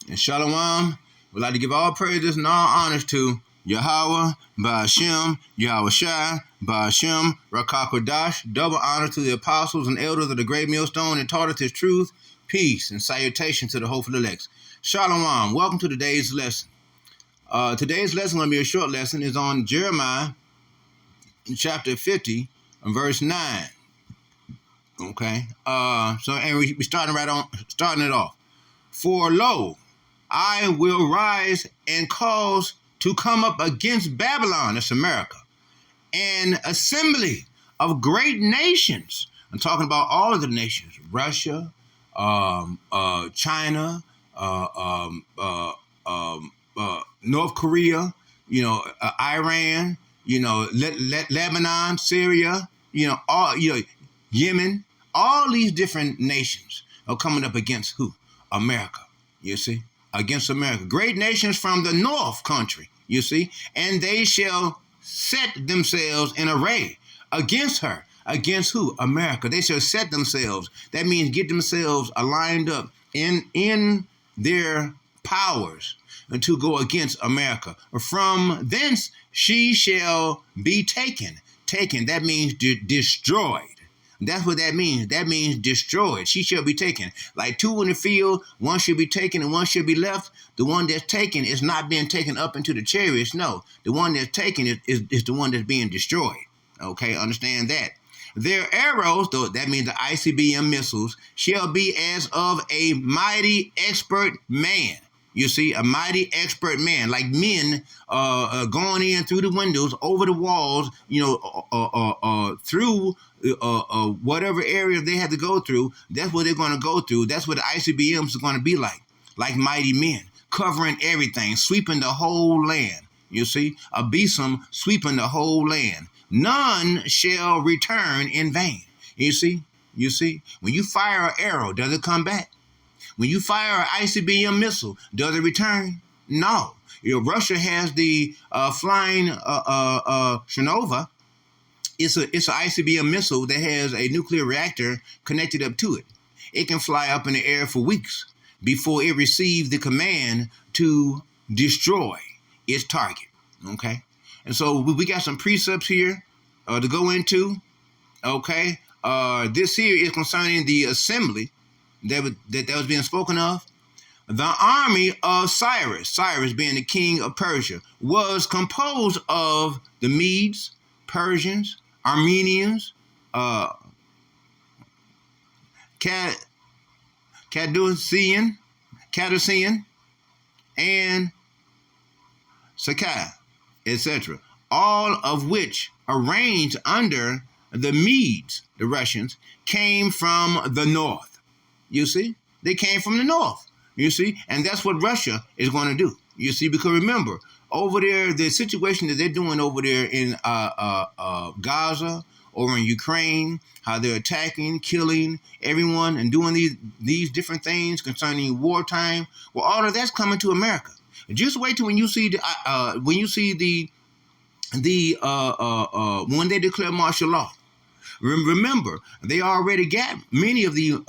And Shalom, we'd like to give all praises and all honors to Yahweh, Ba'ashem, Yahweh Shai, Ba'ashem, Rakakwadash. Double honor to the apostles and elders of the great millstone that taught us his truth, peace, and salutation to the hopeful elect. Shalom, welcome to today's lesson. Today's lesson is going to be a short lesson. It's on Jeremiah chapter 50, verse 9. Okay. And we starting it off. For lo, I will rise and cause to come up against Babylon, that's America, an assembly of great nations. I'm talking about all of the nations: Russia, China, North Korea, Iran, Lebanon, Syria, Yemen. All these different nations are coming up against who? America. You see, against America. Great nations from the north country. You see, and they shall set themselves in array against her. Against who? America. They shall set themselves. That means get themselves aligned up in their powers to go against America. From thence she shall be taken. Taken, that means destroyed. That's what that means. That means destroyed. She shall be taken. Like two in the field, one should be taken and one should be left. The one that's taken is not being taken up into the chariots. No, the one that's taken is the one that's being destroyed. Okay, understand that. Their arrows, though that means the ICBM missiles, shall be as of a mighty expert man. You see, a mighty expert man, like men going in through the windows, over the walls, through whatever area they had to go through. That's what they're going to go through. That's what the ICBMs are going to be like mighty men, covering everything, sweeping the whole land. You see, a besom sweeping the whole land. None shall return in vain. You see, when you fire an arrow, does it come back? When you fire an ICBM missile, does it return? No. Russia has the flying Shinova. It's an ICBM missile that has a nuclear reactor connected up to it. It can fly up in the air for weeks before it receives the command to destroy its target. Okay? And so we got some precepts here to go into. Okay? This here is concerning the assembly that was being spoken of. The army of Cyrus being the king of Persia, was composed of the Medes, Persians, Armenians, Cadousian, and Sakai, etc., all of which, arranged under the Medes, the Russians, came from the north. You see, they came from the north. You see, and that's what Russia is going to do. You see, because remember, over there, the situation that they're doing over there in Gaza, or in Ukraine, how they're attacking, killing everyone, and doing these different things concerning wartime. Well, all of that's coming to America. Just wait till when you see when they declare martial law. Remember, they already got many of the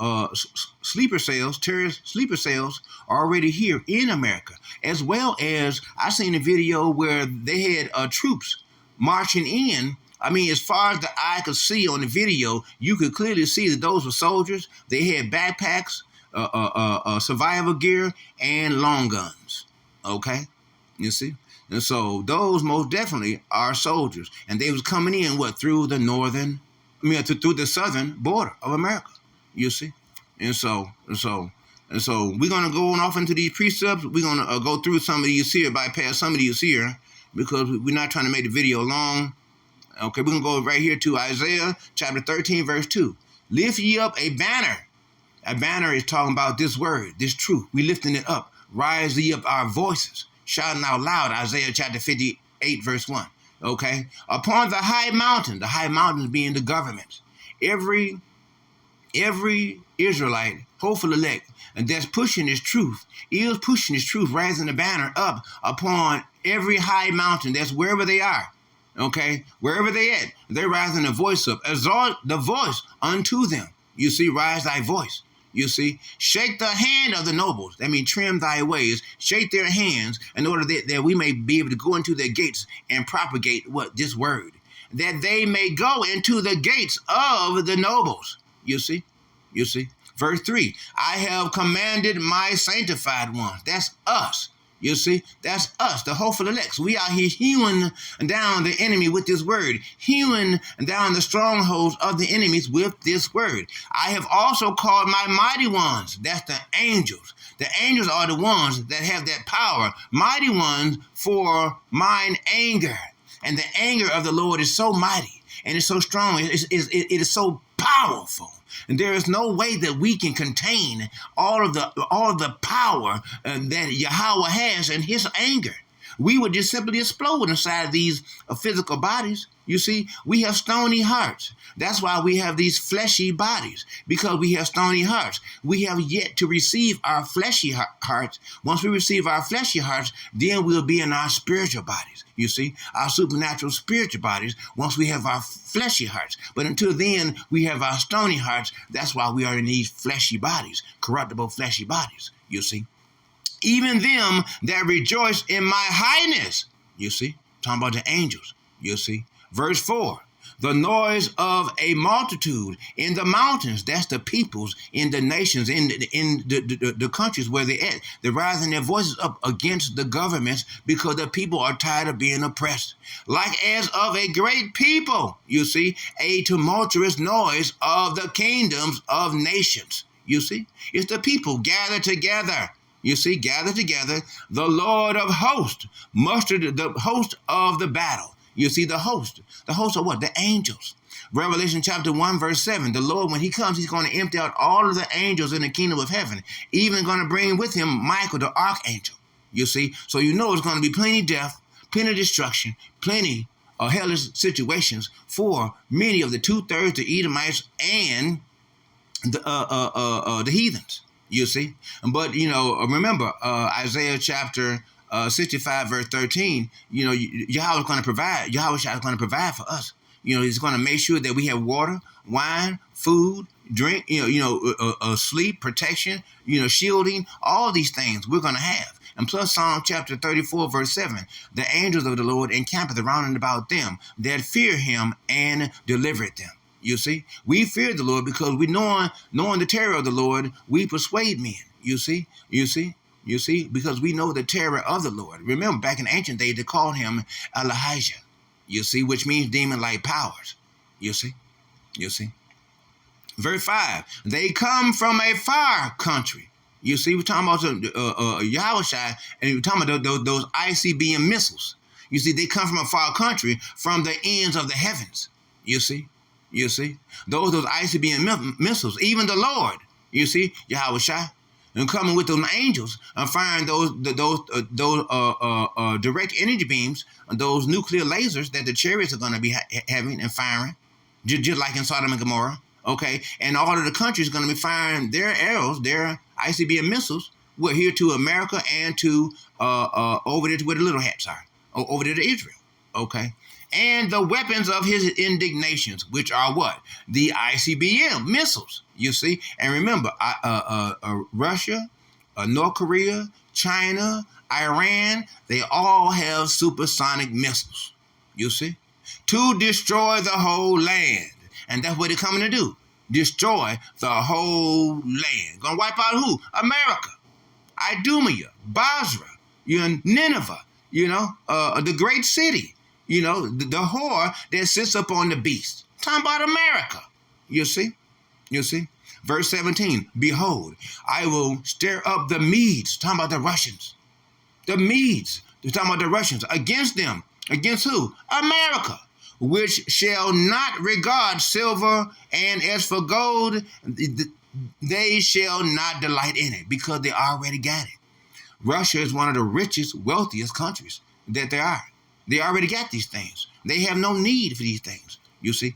terrorist sleeper cells already here in America, as well as I seen a video where they had troops marching in. I mean, as far as the eye could see on the video, you could clearly see that those were soldiers. They had backpacks, survival gear, and long guns. Okay, you see? And so those most definitely are soldiers. And they was coming in, through the through the southern border of America, you see. And so we're going to go on off into these precepts. We're going to go through some of these here, bypass some of these here, because we're not trying to make the video long. Okay, we're going to go right here to Isaiah chapter 13, verse 2. Lift ye up a banner. A banner is talking about this word, this truth. We lifting it up. Rise ye up our voices, shouting out loud, Isaiah chapter 58, verse 1. Okay, upon the high mountains being the governments. Every Israelite, hopeful elect, and that's pushing this truth, raising the banner up upon every high mountain. That's wherever they are. Okay, wherever they at, they're rising the voice up. Exalt the voice unto them. You see, rise thy voice. You see, shake the hand of the nobles. That means trim thy ways, shake their hands in order that we may be able to go into their gates and propagate what this word, that they may go into the gates of the nobles. You see, you see. Verse 3, I have commanded my sanctified ones. That's us. You see, that's us, the hopeful elects. We are here hewing down the enemy with this word, hewing down the strongholds of the enemies with this word. I have also called my mighty ones. That's the angels. The angels are the ones that have that power, mighty ones for mine anger. And the anger of the Lord is so mighty and it's so strong. It is so powerful. And there is no way that we can contain all of the power that Yahweh has in his anger. We would just simply explode inside of these physical bodies. You see, we have stony hearts. That's why we have these fleshy bodies, because we have stony hearts. We have yet to receive our fleshy hearts. Once we receive our fleshy hearts, then we'll be in our spiritual bodies. You see, our supernatural spiritual bodies, once we have our fleshy hearts. But until then, we have our stony hearts. That's why we are in these fleshy bodies, corruptible fleshy bodies, you see. Even them that rejoice in my highness, you see, talking about the angels, you see. Verse 4, the noise of a multitude in the mountains, that's the peoples in the nations, in the countries where they're at. They're rising their voices up against the governments because the people are tired of being oppressed. Like as of a great people, you see, a tumultuous noise of the kingdoms of nations, you see. It's the people gathered together. You see, gather together, the Lord of hosts, mustered the host of the battle. You see, the host of what? The angels. Revelation chapter 1, verse 7, the Lord, when he comes, he's going to empty out all of the angels in the kingdom of heaven, even going to bring with him Michael, the archangel. You see, so you know it's going to be plenty death, plenty destruction, plenty of hellish situations for many of the 2/3 the Edomites and the heathens. You see, but remember Isaiah chapter 65 verse 13. Yahweh is going to provide. Yahweh is going to provide for us. He's going to make sure that we have water, wine, food, drink. Sleep, protection. Shielding. All these things we're going to have. And plus Psalm chapter 34 verse 7. The angels of the Lord encampeth around and about them that fear him and delivereth them. You see, we fear the Lord because we knowing the terror of the Lord, we persuade men. You see, because we know the terror of the Lord. Remember, back in ancient days, they called him Elijah. You see, which means demon-like powers. You see. Verse 5, they come from a far country. You see, we're talking about Yahushua, and we're talking about those ICBM missiles. You see, they come from a far country, from the ends of the heavens. You see, those ICBM missiles, even the Lord, you see, Yahushua, and coming with those angels and firing those direct energy beams, those nuclear lasers that the chariots are going to be having and firing, just like in Sodom and Gomorrah. Okay, and all of the countries are going to be firing their arrows, their ICBM missiles, here to America and to over there to where the little hats are, over there to Israel. Okay. And the weapons of his indignations, which are what? The ICBM missiles, you see. And remember, Russia, North Korea, China, Iran, they all have supersonic missiles, you see, to destroy the whole land. And that's what they're coming to do, destroy the whole land. Gonna wipe out who? America, Idumea, Basra, Nineveh, the great city. The whore that sits up on the beast. Talking about America. You see. Verse 17. Behold, I will stir up the Medes. Talking about the Russians. The Medes. They're talking about the Russians. Against them. Against who? America. Which shall not regard silver, and as for gold, they shall not delight in it, because they already got it. Russia is one of the richest, wealthiest countries that there are. They already got these things. They have no need for these things, you see.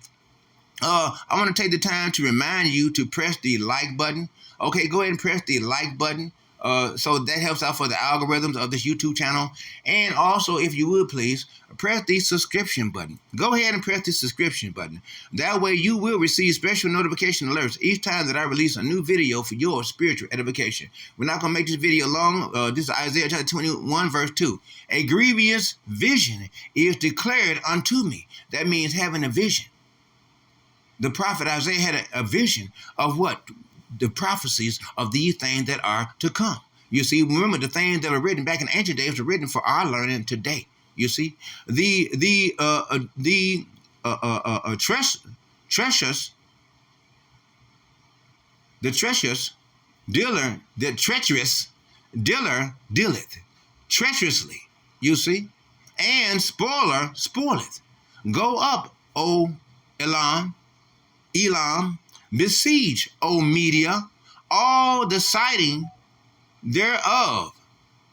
I want to take the time to remind you to press the like button. Okay, go ahead and press the like button. So that helps out for the algorithms of this YouTube channel. And also, if you would please, press the subscription button. Go ahead and press the subscription button. That way you will receive special notification alerts each time that I release a new video for your spiritual edification. We're not going to make this video long. This is Isaiah chapter 21, verse 2. A grievous vision is declared unto me. That means having a vision. The prophet Isaiah had a vision of what? The prophecies of these things that are to come. You see, remember the things that were written back in ancient days were written for our learning today. You see, the treacherous dealer dealeth treacherously. You see, and spoiler spoileth. Go up, O Elam, besiege, O Media, all the sighting thereof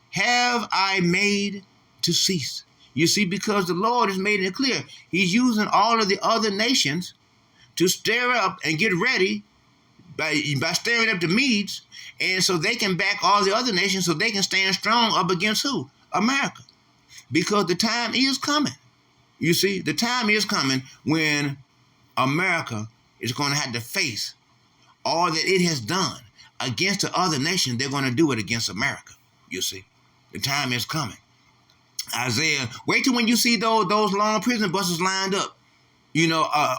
have I made to cease. You see, because the Lord has made it clear. He's using all of the other nations to stir up and get ready by stirring up the Medes, and so they can back all the other nations so they can stand strong up against who? America. Because the time is coming. You see, the time is coming when America is going to have to face all that it has done against the other nations. They're going to do it against America. You see, the time is coming. Isaiah, wait till when you see those long prison buses lined up,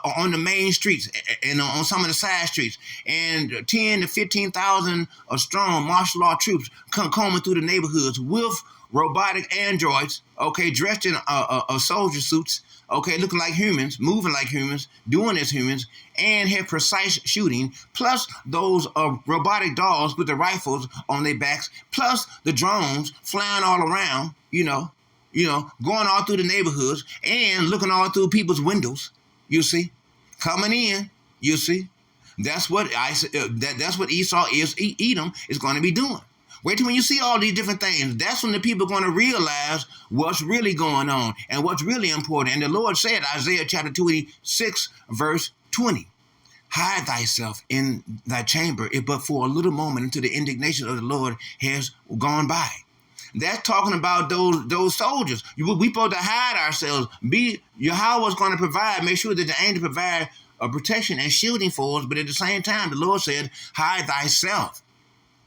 on the main streets and on some of the side streets, and 10 to 15,000 strong martial law troops combing through the neighborhoods with robotic androids, dressed in soldier suits, looking like humans, moving like humans, doing as humans, and have precise shooting, plus those robotic dogs with the rifles on their backs, plus the drones flying all around, going all through the neighborhoods and looking all through people's windows, you see, coming in, you see. That's what that's what Edom is going to be doing. Wait till when you see all these different things. That's when the people are going to realize what's really going on and what's really important. And the Lord said, Isaiah chapter 26, verse 20, hide thyself in thy chamber, if but for a little moment, until the indignation of the Lord has gone by. That's talking about those soldiers. We supposed to hide ourselves. Yahweh's going to provide, make sure that the angel provide protection and shielding for us. But at the same time, the Lord said, hide thyself.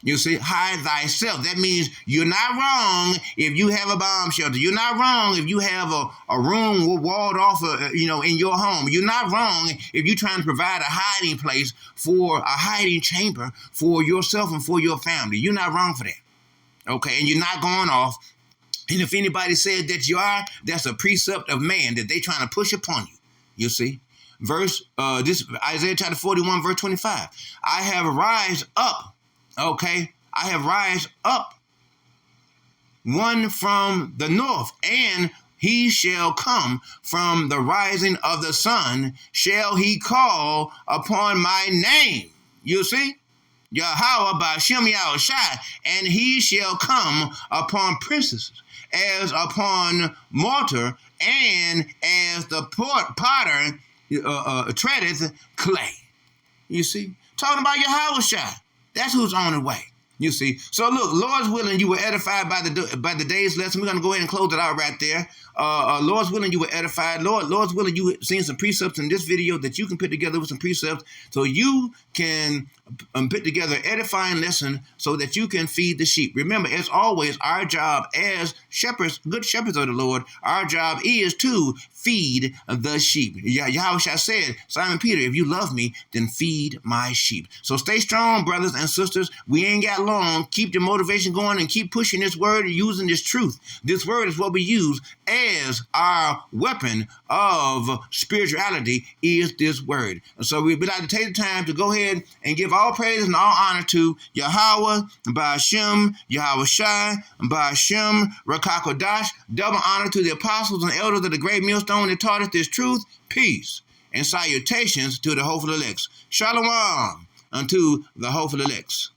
You see, hide thyself. That means you're not wrong if you have a bomb shelter. You're not wrong if you have a room walled off, in your home. You're not wrong if you're trying to provide a hiding place a hiding chamber for yourself and for your family. You're not wrong for that. Okay, and you're not going off. And if anybody said that you are, that's a precept of man that they trying to push upon you. You see, this Isaiah chapter 41, verse 25. I have rise up. I have rise up one from the north, and he shall come from the rising of the sun. Shall he call upon my name? You see? Yahweh by Shem Yahushai, and he shall come upon princesses as upon mortar, and as the potter treadeth clay. You see? Talking about Yahushai. That's who's on the way. You see. So look, Lord's willing, you were edified by the day's lesson. We're going to go ahead and close it out right there. Lord's willing, you were edified. Lord's willing, you seen some precepts in this video that you can put together with some precepts so you can put together an edifying lesson so that you can feed the sheep. Remember, as always, our job as shepherds, good shepherds of the Lord, our job is to feed the sheep. Yahweh said, Simon Peter, if you love me, then feed my sheep. So stay strong, brothers and sisters. We ain't got long. Keep the motivation going and keep pushing this word and using this truth. This word is what we use as our weapon of spirituality, is this word. And so we'd like to take the time to go ahead and give all praise and all honor to Yahweh, Ba'ashem, Yahweh Shai, Ba'ashem, Rakakodash. Double honor to the apostles and elders of the great millstone that taught us this truth. Peace and salutations to the hopeful elects. Shalom unto the hopeful elects.